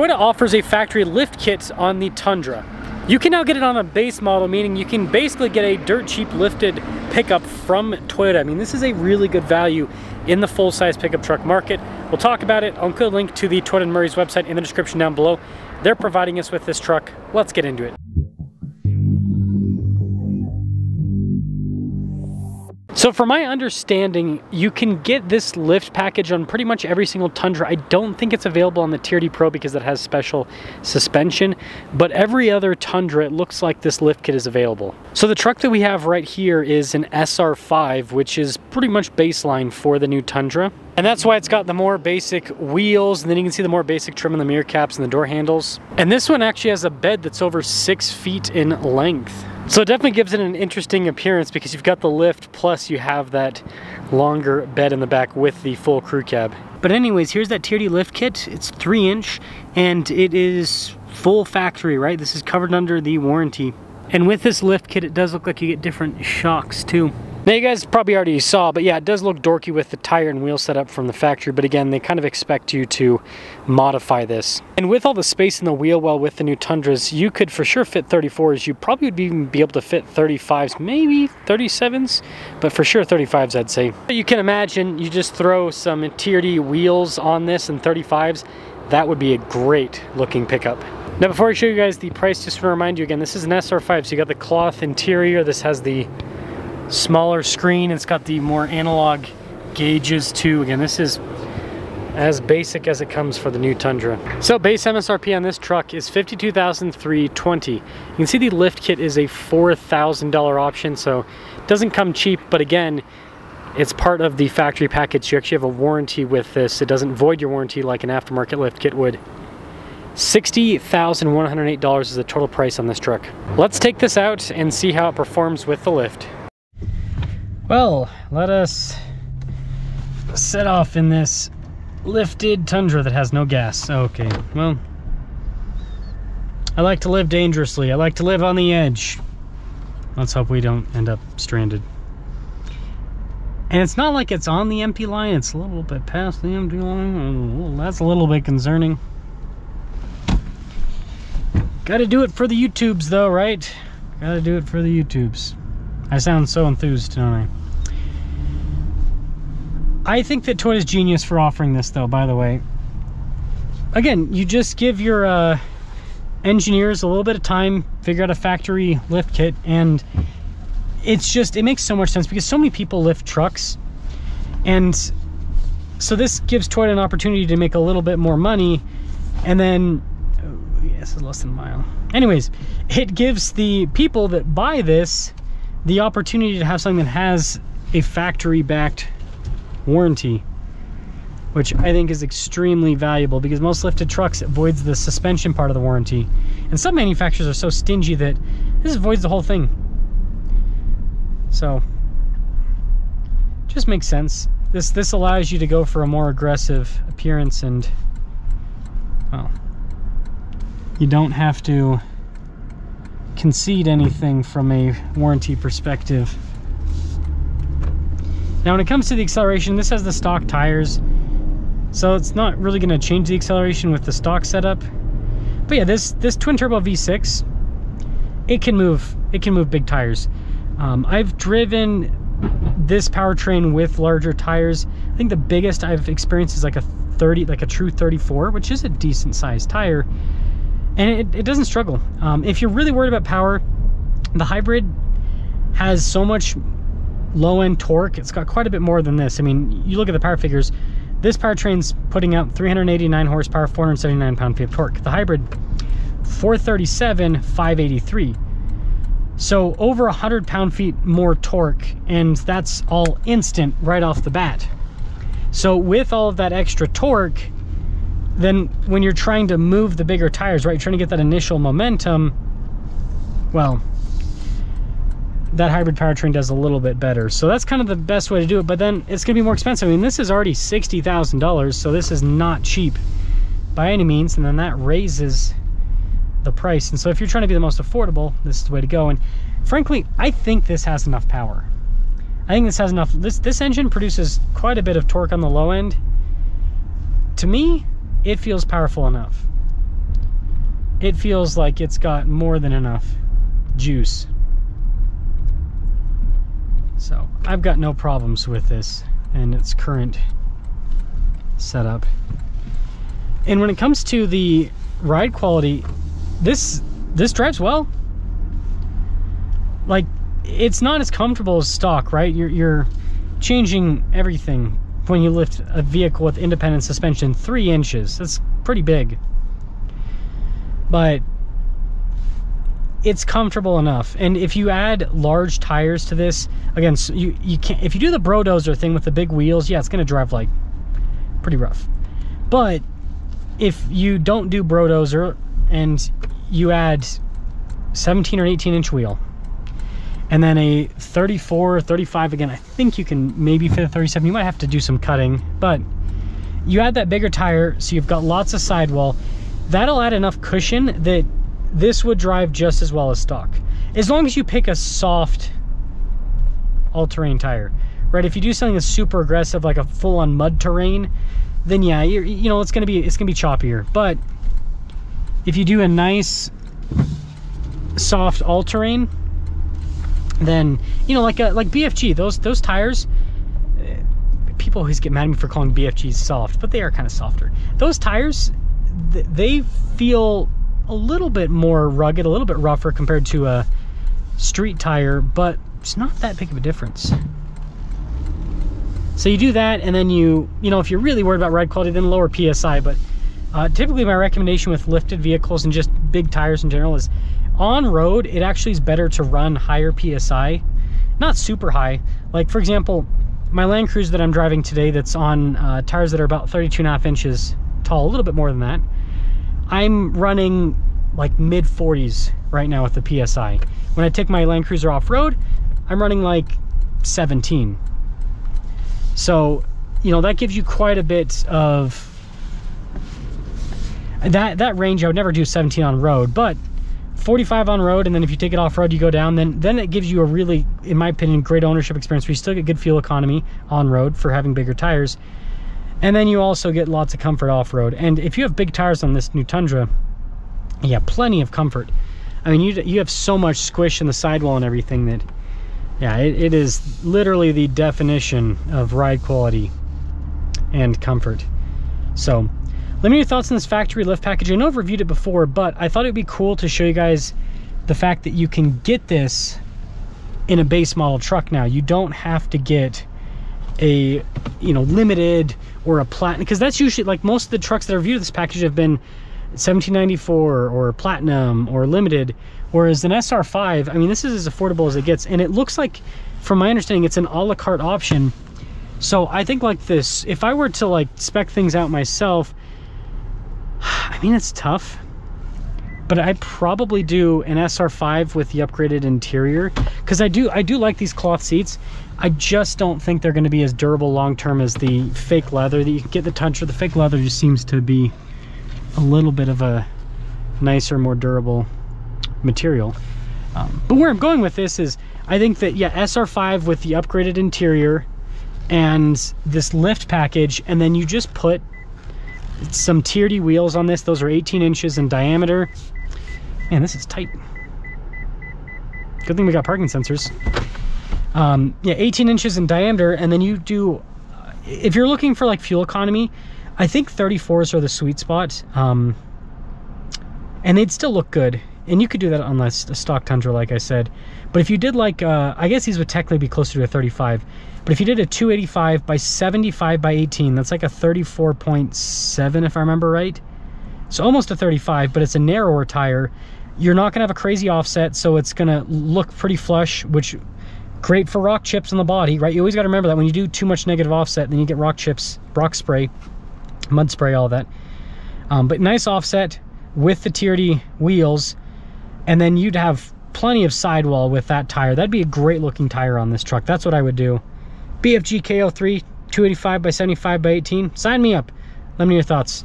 Toyota offers a factory lift kit on the Tundra. You can now get it on a base model, meaning you can basically get a dirt cheap lifted pickup from Toyota. I mean, this is a really good value in the full-size pickup truck market. We'll talk about it. I'll include a link to the Toyota Murray's website in the description down below. They're providing us with this truck. Let's get into it. So from my understanding, you can get this lift package on pretty much every single Tundra. I don't think it's available on the TRD Pro because it has special suspension, but every other Tundra, it looks like this lift kit is available. So the truck that we have right here is an SR5, which is pretty much baseline for the new Tundra. And that's why it's got the more basic wheels, and then you can see the more basic trim on the mirror caps and the door handles. And this one actually has a bed that's over 6 feet in length. So it definitely gives it an interesting appearance because you've got the lift, plus you have that longer bed in the back with the full crew cab. But anyways, here's that TRD lift kit. It's 3-inch and it is full factory, right? This is covered under the warranty. And with this lift kit, it does look like you get different shocks too. Now you guys probably already saw, but yeah, it does look dorky with the tire and wheel setup from the factory, but again, they kind of expect you to modify this. And with all the space in the wheel well with the new Tundras, you could for sure fit 34s. You probably would even be able to fit 35s, maybe 37s, but for sure 35s I'd say. You can imagine you just throw some TRD wheels on this and 35s, that would be a great looking pickup. Now before I show you guys the price, just to remind you again, this is an SR5, so you got the cloth interior, this has the smaller screen, it's got the more analog gauges too. Again, this is as basic as it comes for the new Tundra. So base MSRP on this truck is $52,320. You can see the lift kit is a $4,000 option, so it doesn't come cheap, but again, it's part of the factory package. You actually have a warranty with this. It doesn't void your warranty like an aftermarket lift kit would. $60,108 is the total price on this truck. Let's take this out and see how it performs with the lift. Well, let us set off in this lifted Tundra that has no gas. Okay, well, I like to live dangerously. I like to live on the edge. Let's hope we don't end up stranded. And it's not like it's on the empty line. It's a little bit past the empty line. Well, that's a little bit concerning. Gotta do it for the YouTubes though, right? Gotta do it for the YouTubes. I sound so enthused, don't I? I think that Toyota's genius for offering this though, by the way. Again, you just give your engineers a little bit of time, figure out a factory lift kit, and it makes so much sense because so many people lift trucks. And so this gives Toyota an opportunity to make a little bit more money, and then, oh, yeah, this is less than a mile. Anyways, it gives the people that buy this the opportunity to have something that has a factory-backed warranty, which I think is extremely valuable because most lifted trucks, it voids the suspension part of the warranty. And some manufacturers are so stingy that this voids the whole thing. So, just makes sense. This allows you to go for a more aggressive appearance, and, well, you don't have to concede anything from a warranty perspective. Now when it comes to the acceleration, this has the stock tires, so it's not really going to change the acceleration with the stock setup. But yeah, this twin turbo V6, it can move big tires. I've driven this powertrain with larger tires. I think the biggest I've experienced is like a true 34, which is a decent sized tire. And it doesn't struggle. If you're really worried about power, the hybrid has so much low-end torque. It's got quite a bit more than this. I mean, you look at the power figures, this powertrain's putting out 389 horsepower, 479 pound-feet of torque. The hybrid, 437, 583. So over 100 pound-feet more torque, and that's all instant right off the bat. So with all of that extra torque, then when you're trying to move the bigger tires, right, you're trying to get that initial momentum, well, that hybrid powertrain does a little bit better. So that's kind of the best way to do it, but then it's gonna be more expensive. I mean, this is already $60,000, so this is not cheap by any means, and then that raises the price. And so if you're trying to be the most affordable, this is the way to go. And frankly, I think this has enough power. I think this has enough. This engine produces quite a bit of torque on the low end. To me, it feels powerful enough. it feels like it's got more than enough juice. So I've got no problems with this and its current setup. And when it comes to the ride quality, this drives well. Like, it's not as comfortable as stock, right? You're changing everything when you lift a vehicle with independent suspension 3 inches. That's pretty big. But it's comfortable enough. And if you add large tires to this, again, so you can't, if you do the Brodozer thing with the big wheels, yeah, it's gonna drive like pretty rough. But if you don't do Brodozer and you add 17 or 18 inch wheel and then a 34, 35, again, I think you can maybe fit a 37. You might have to do some cutting, but you add that bigger tire, so you've got lots of sidewall. That'll add enough cushion that this would drive just as well as stock, as long as you pick a soft all-terrain tire, right? If you do something that's super aggressive, like a full-on mud terrain, then yeah, you know, it's gonna be choppier. But if you do a nice soft all-terrain, then, you know, like BFG, those tires, people always get mad at me for calling BFGs soft, but they are kind of softer. Those tires, they feel a little bit more rugged, a little bit rougher compared to a street tire, but it's not that big of a difference. So you do that, and then you know, if you're really worried about ride quality, then lower PSI. But typically my recommendation with lifted vehicles and just big tires in general is on road, it actually is better to run higher PSI, not super high. Like, for example, my Land Cruiser that I'm driving today, that's on tires that are about 32.5 inches tall, a little bit more than that, I'm running like mid 40s right now with the PSI. When I take my Land Cruiser off-road, I'm running like 17. So, you know, that gives you quite a bit of that range. I would never do 17 on road, but 45 on road, and then if you take it off-road, you go down, then it gives you a really, in my opinion, great ownership experience where you still get good fuel economy on road for having bigger tires. And then you also get lots of comfort off-road. And if you have big tires on this new Tundra, yeah, plenty of comfort. I mean, you have so much squish in the sidewall and everything that, yeah, it is literally the definition of ride quality and comfort. So, let me know your thoughts on this factory lift package. I know I've reviewed it before, but I thought it'd be cool to show you guys the fact that you can get this in a base model truck now. You don't have to get a, you know, limited or a platinum, because that's usually, like, most of the trucks that are reviewed this package have been 1794 or platinum or limited, whereas an SR5, I mean, this is as affordable as it gets. And it looks like, from my understanding, it's an a la carte option. So I think, like, this, if I were to like spec things out myself, I mean, it's tough, but I'd probably do an SR5 with the upgraded interior, because I do like these cloth seats. I just don't think they're going to be as durable long-term as the fake leather that you can get the Tundra. The fake leather just seems to be a little bit of a nicer, more durable material. But where I'm going with this is, I think that, yeah, SR5 with the upgraded interior and this lift package, and then you just put some Tier D wheels on this. Those are 18 inches in diameter. Man, this is tight. Good thing we got parking sensors. Yeah, 18 inches in diameter, and then you do, if you're looking for like fuel economy, I think 34s are the sweet spot. And they'd still look good. And you could do that on a stock Tundra, like I said. But if you did like, I guess these would technically be closer to a 35. But if you did a 285 by 75 by 18, that's like a 34.7 if I remember right. So almost a 35, but it's a narrower tire. You're not gonna have a crazy offset, so it's gonna look pretty flush, which great for rock chips on the body, right? You always gotta remember that when you do too much negative offset, then you get rock chips, rock spray, mud spray, all that. But nice offset with the Tier D wheels, and then you'd have plenty of sidewall with that tire. That'd be a great looking tire on this truck. That's what I would do. BFG KO3 285 by 75 by 18. Sign me up. Let me know your thoughts.